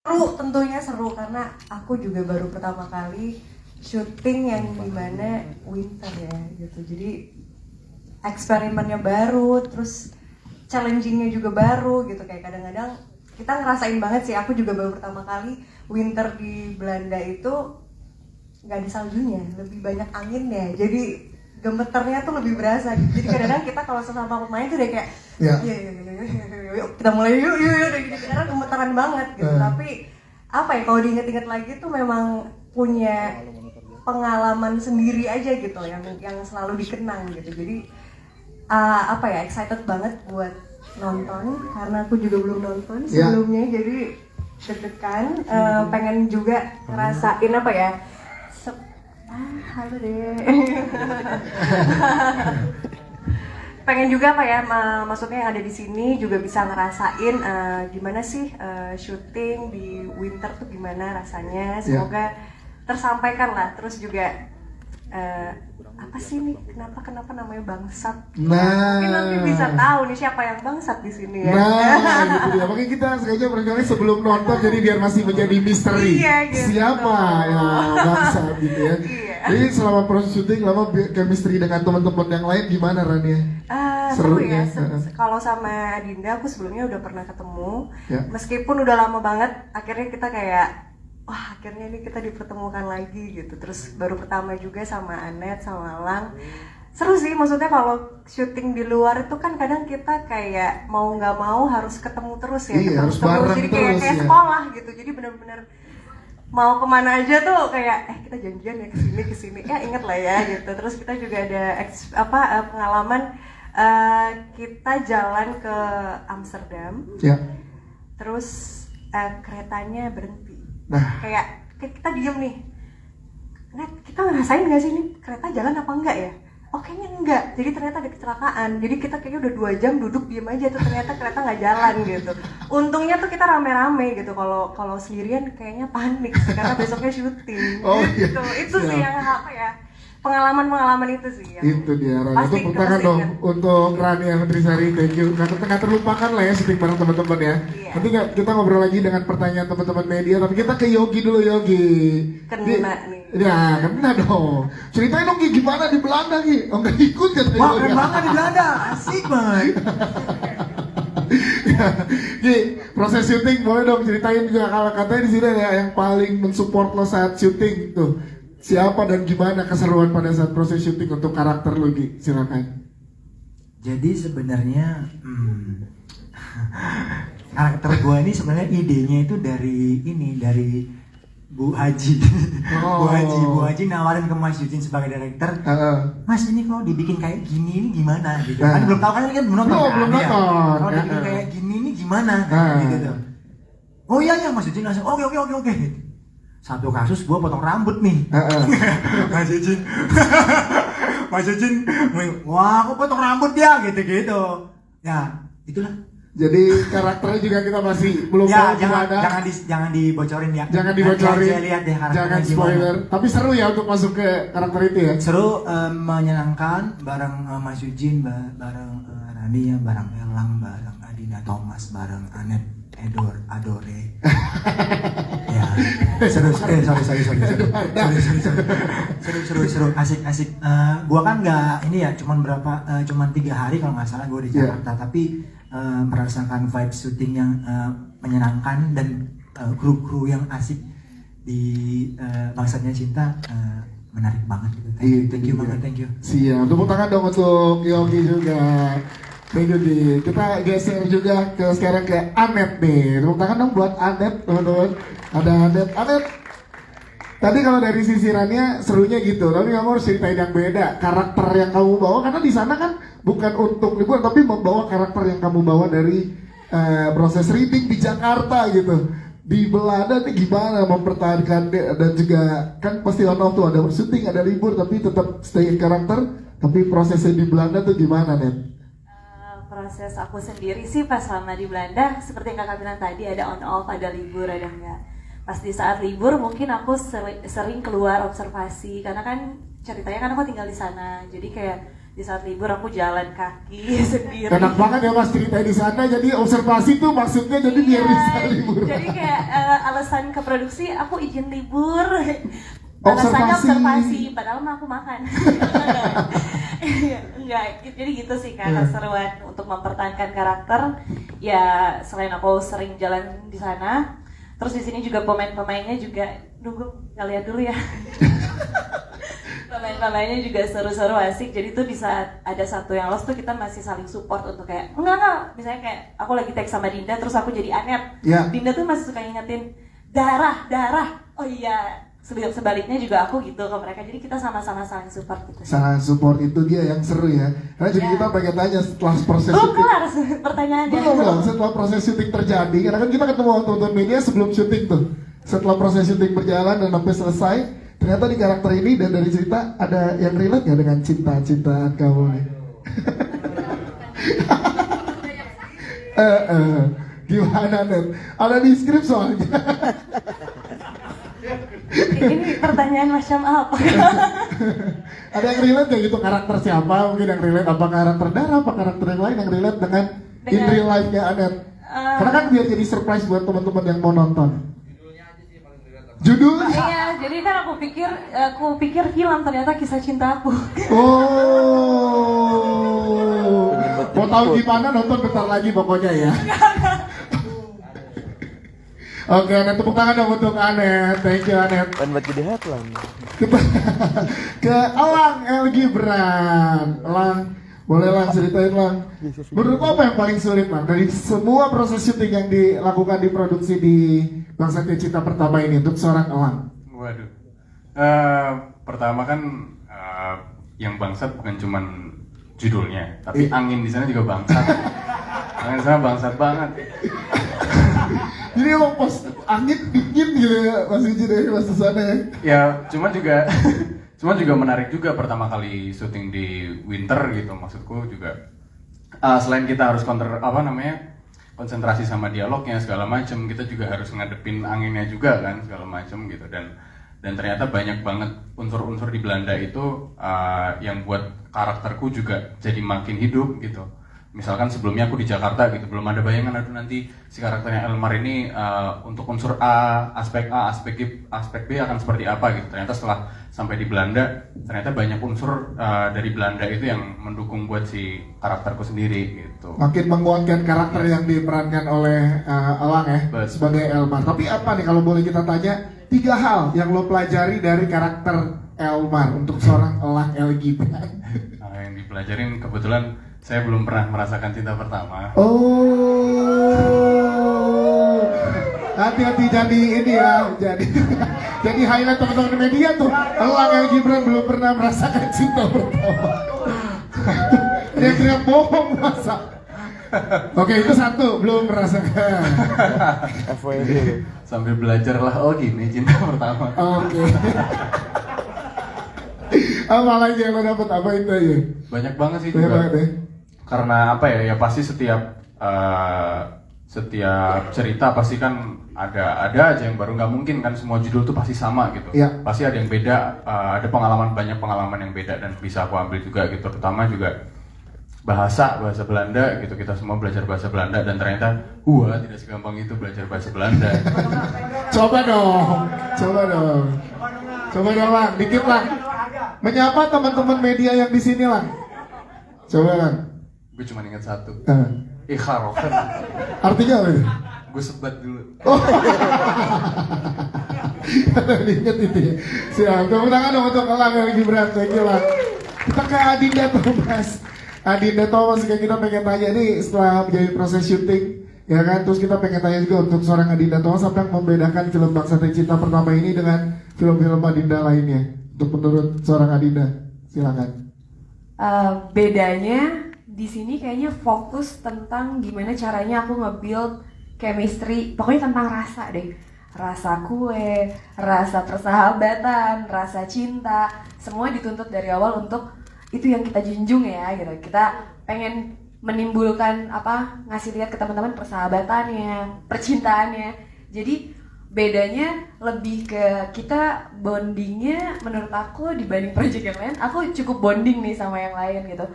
Seru, tentunya seru karena aku juga baru pertama kali syuting yang dimana winter ya gitu. Jadi eksperimennya baru, terus challengingnya juga baru gitu. Kayak kadang-kadang kita ngerasain banget sih. Aku juga baru pertama kali winter di Belanda itu nggak ada saljunya, lebih banyak anginnya. Jadi gemeternya tuh lebih berasa gitu. Jadi kadang-kadang kita kalau sesama pemain tuh udah kayak yuk kita mulai yuk karena gemeteran banget gitu. Tapi apa ya, kalau diinget-inget lagi tuh memang punya pengalaman sendiri aja gitu yang selalu dikenang gitu. Jadi apa ya, excited banget buat nonton karena aku juga belum nonton sebelumnya. Jadi deg-degan, pengen juga ngerasain apa ya, halo deh. Pengen juga apa ya, maksudnya yang ada di sini juga bisa ngerasain gimana sih syuting di winter tuh gimana rasanya. Semoga tersampaikan lah. Terus juga apa sih nih, kenapa namanya Bangsat? Mungkin nanti bisa tahu nih siapa yang Bangsat di sini ya. Gitu dia. Makanya kita sengaja barangkali sebelum nonton jadi biar masih menjadi misteri. Gitu. Siapa ya Bangsat gitu ya. Jadi selama proses syuting, lama chemistry dengan teman-teman yang lain gimana Rania? Seru ya. Kalau sama Dinda aku sebelumnya udah pernah ketemu. Meskipun udah lama banget, akhirnya kita kayak wah, akhirnya ini kita dipertemukan lagi gitu. Terus baru pertama juga sama Anet, sama Lang. Seru sih, maksudnya kalau syuting di luar itu kan kadang kita kayak mau nggak mau harus ketemu terus ya. Iya, harus bareng jadi terus kayak sekolah gitu. Jadi benar-benar mau kemana aja tuh kayak kita janjian ya kesini ya, inget lah ya gitu. Terus kita juga ada pengalaman kita jalan ke Amsterdam. Terus keretanya berhenti. Kayak kita diem nih, kita ngerasain nggak sih ini kereta jalan apa enggak ya? Oh kayaknya enggak, jadi ternyata ada kecelakaan. Jadi kita kayaknya udah 2 jam duduk diem aja tuh, ternyata kereta nggak jalan gitu. Untungnya tuh kita rame-rame gitu, kalau sendirian kayaknya panik karena besoknya syuting gitu. Itu sih yang apa ya, pengalaman itu sih yang itu dia Rania. Itu tangan dong untuk Rania Nutrisari, thank you. Nggak terlupakan lah ya syuting bareng teman-teman ya. Nanti kita ngobrol lagi dengan pertanyaan teman-teman media, tapi kita ke Yogi dulu. Yogi kena nih ya, kena dong. Ceritain dong Gi, gimana di Belanda Gi? Oh nggak ikut kan? Wah keren banget di Belanda, asik banget. Gi, proses syuting boleh dong ceritain juga, kalau katanya di sini ada yang paling mensupport lo saat syuting tuh. Siapa dan gimana keseruan pada saat proses syuting untuk karakter lo Gi? Silakan. Jadi sebenarnya karakter gue ini sebenarnya idenya itu dari Bu Haji. Bu Haji nawarin ke Mas Yujin sebagai director. Mas ini kalau dibikin kayak gini ini gimana gitu. Kan belum tahu kan, ini kan belum nonton. Belum nonton. Kalau dibikin kayak gini ini gimana gitu. Oh iya Mas Yujin langsung oke. Satu kasus gua potong rambut nih. Mas Yujin, wah aku potong rambut ya gitu. Ya itulah. Jadi karakternya juga kita masih belum tahu gimana. Jangan dibocorin ya. Jangan dibocorin. Saya lihat deh jangan spoiler. Gimana. Tapi seru ya untuk masuk ke karakter itu ya. Seru, menyenangkan bareng Mas Yujin, bareng Rania, bareng Elang, bareng Adina Thomas, bareng Anet Adore. Ya. Seru. Seru, asik. Gua kan nggak ini ya, cuman 3 hari kalau nggak salah gua di Jakarta, tapi merasakan vibe syuting yang menyenangkan dan kru yang asik di Bangsatnya Cinta, menarik banget gitu. Thank you. Siap, tepuk tangan dong untuk Yogi juga. Thank you Di. Kita geser juga sekarang ke Anet nih. Tepuk tangan dong buat Anet teman-teman. Ada Anet. Tadi kalau dari sisi Rania serunya gitu, tapi kamu harus ceritain yang beda. Karakter yang kamu bawa, karena di sana kan bukan untuk liburan, tapi membawa karakter yang kamu bawa dari proses reading di Jakarta gitu. Di Belanda nih gimana mempertahankan, dan juga kan pasti on off tuh, ada syuting, ada libur, tapi tetap stay in karakter. Tapi prosesnya di Belanda tuh gimana Net? Proses aku sendiri sih pas selama di Belanda, seperti yang kakak bilang tadi, ada on off, ada libur, ada enggak. Pas di saat libur mungkin aku sering keluar observasi, karena kan ceritanya kan aku tinggal di sana, jadi kayak di saat libur aku jalan kaki sendiri. Enak banget ya Mas cerita di sana, jadi observasi tuh maksudnya jadi biar bisa libur. Jadi kayak alasan ke produksi aku izin libur. Observasi. Alasannya observasi, padahal mah aku makan. Enggak, jadi gitu sih kan keseruan untuk mempertahankan karakter. Ya selain aku sering jalan di sana, terus di sini juga pemain-pemainnya juga nunggu nggak lihat dulu ya. Pemain-pemainnya juga seru-seru asik. Jadi tuh di saat ada satu yang lost tuh kita masih saling support untuk kayak enggak, misalnya kayak aku lagi tag sama Dinda terus aku jadi Anet. Ya. Dinda tuh masih suka ingetin darah. Oh iya, sebaliknya juga aku gitu ke mereka. Jadi kita sama-sama saling support gitu. Salah support itu dia yang seru ya. Karena jadi kita pengen tanya setelah proses Belum syuting. kelar pertanyaannya. Belum, setelah proses syuting terjadi. Karena kan kita ketemu teman-teman media sebelum syuting tuh. Setelah proses syuting berjalan dan sampai selesai, ternyata di karakter ini dan dari cerita ada yang relate nggak dengan cinta-cintaan kamu nih? Gimana Net? Ada di skrip soalnya. Ini pertanyaan macam apa? Ada yang relate gak gitu karakter siapa? Mungkin yang relate apa karakter Dara, apa karakter yang lain yang relate dengan in real life-nya Anet? Karena kan biar jadi surprise buat teman-teman yang mau nonton. Judulnya? Iya, jadi kan aku pikir film, ternyata kisah cinta aku. Oh, mau tahu gimana nonton bentar lagi pokoknya ya. Oke, Anet, tepuk tangan dong untuk Anet. Thank you Anet. Kan buat jadi headline. Ke Elang El Gibran. Elang, boleh Lang ceritain Lang. Menurut lo apa yang paling sulit Lang dari semua proses syuting yang dilakukan di produksi di Bang Satya Cinta pertama ini untuk seorang Elang? Waduh, pertama kan yang bangsat bukan cuman judulnya, tapi angin di sana juga bangsat. Angin di sana bangsat banget. Jadi emang pas angin dingin gitu ya Mas Iji dari Mas sana ya? Ya, cuman juga menarik juga pertama kali syuting di winter gitu. Maksudku juga selain kita harus konsentrasi sama dialognya segala macam, kita juga harus ngadepin anginnya juga kan segala macam gitu. Dan ternyata banyak banget unsur-unsur di Belanda itu yang buat karakterku juga jadi makin hidup gitu. Misalkan sebelumnya aku di Jakarta gitu, belum ada bayangan aduh nanti si karakternya Elmar ini untuk unsur aspek B akan seperti apa gitu. Ternyata setelah sampai di Belanda, ternyata banyak unsur dari Belanda itu yang mendukung buat si karakterku sendiri gitu. Makin menguatkan karakter yang diperankan oleh Elang ya, Betul. sebagai Elmar. Tapi apa nih kalau boleh kita tanya, 3 hal yang lo pelajari dari karakter Elmar untuk seorang Elang El Gibran? Yang dipelajarin kebetulan saya belum pernah merasakan cinta pertama. Oh, hati-hati jadi ini ya, jadi highlight teman-teman media tuh. Elang El Gibran belum pernah merasakan cinta pertama. Dia bohong masa. Oke, itu satu, belum merasakan. FWD. Sambil belajar lah, oh gini cinta pertama. Oke. Apa lagi yang lo dapet apa itu ya? Banyak banget sih Banyak juga. banget ya. Karena apa ya pasti setiap cerita pasti kan ada aja yang baru, nggak mungkin kan semua judul tuh pasti sama gitu. Iya. Pasti ada yang beda, ada banyak pengalaman yang beda dan bisa aku ambil juga gitu. Terutama juga bahasa Belanda gitu, kita semua belajar bahasa Belanda dan ternyata tidak segampang itu belajar bahasa Belanda. Coba dong Lang, dikit Lang. Menyapa teman-teman media yang di sini Lang. Coba Lang. Gue cuma ingat satu, Eh, ikharokan. artinya apa itu? Gue sebat dulu. Ingat itu ya. Siap, tepuk tangan dong untuk Elang El Gibran. Thank you Lang. Kita ke Adinda Thomas. Adinda Thomas, kayak kita pengen tanya nih setelah menjadi proses syuting, ya kan? Terus kita pengen tanya juga untuk seorang Adinda Thomas, apa yang membedakan film Bang Satya Cinta pertama ini dengan film-film Adinda lainnya? Untuk menurut seorang Adinda, silakan. Bedanya di sini kayaknya fokus tentang gimana caranya aku nge-build chemistry, pokoknya tentang rasa deh. Rasa kue, rasa persahabatan, rasa cinta, semua dituntut dari awal untuk itu yang kita junjung ya gitu. Kita pengen menimbulkan ngasih lihat ke teman-teman persahabatannya, percintaannya. Jadi bedanya lebih ke kita bondingnya menurut aku dibanding project yang lain, aku cukup bonding nih sama yang lain gitu.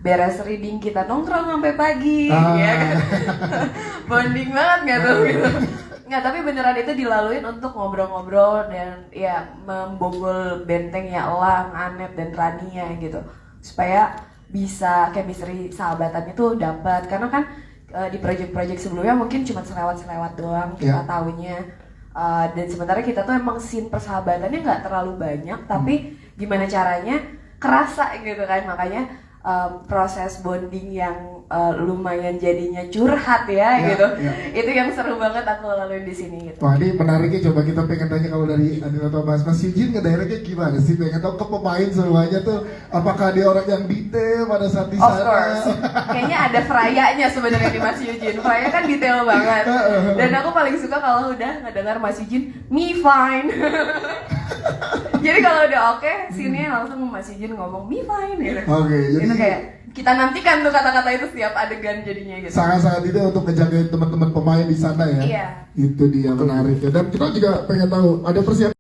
Beres reading kita nongkrong sampai pagi, ya kan? Bonding banget nggak tuh gitu. Nggak, tapi beneran itu dilaluin untuk ngobrol-ngobrol dan ya membobol bentengnya Elang, Anet dan Rania gitu, supaya bisa chemistry sahabatannya tuh dapat. Karena kan di project-project sebelumnya mungkin cuma selewat-selewat doang kita taunya. Dan sementara kita tuh emang scene persahabatannya nggak terlalu banyak, tapi gimana caranya kerasa gitu kan. Makanya proses bonding yang lumayan jadinya curhat gitu. Itu yang seru banget aku laluin di sini gitu. Wah, ini menariknya, coba kita pengen tanya kalau dari Adil atau Mas Eugene ngedirectnya gimana sih? Pengen tahu ke pemain semuanya tuh, apakah dia orang yang detail pada saat di sana? Of course. Kayaknya ada Fraya-nya sebenarnya di Mas Eugene. Fraya kan detail banget. Dan aku paling suka kalau udah ngedengar Mas Eugene, me fine. Jadi kalau udah oke, sini langsung Mas Eugene ngomong me fine gitu. Oke, jadi Itu kayak kita nantikan tuh kata-kata itu setiap adegan jadinya gitu. sangat-sangat itu untuk ngejagain teman-teman pemain di sana ya. Iya. Itu dia menarik ya. Dan kita juga pengen tahu ada persiapan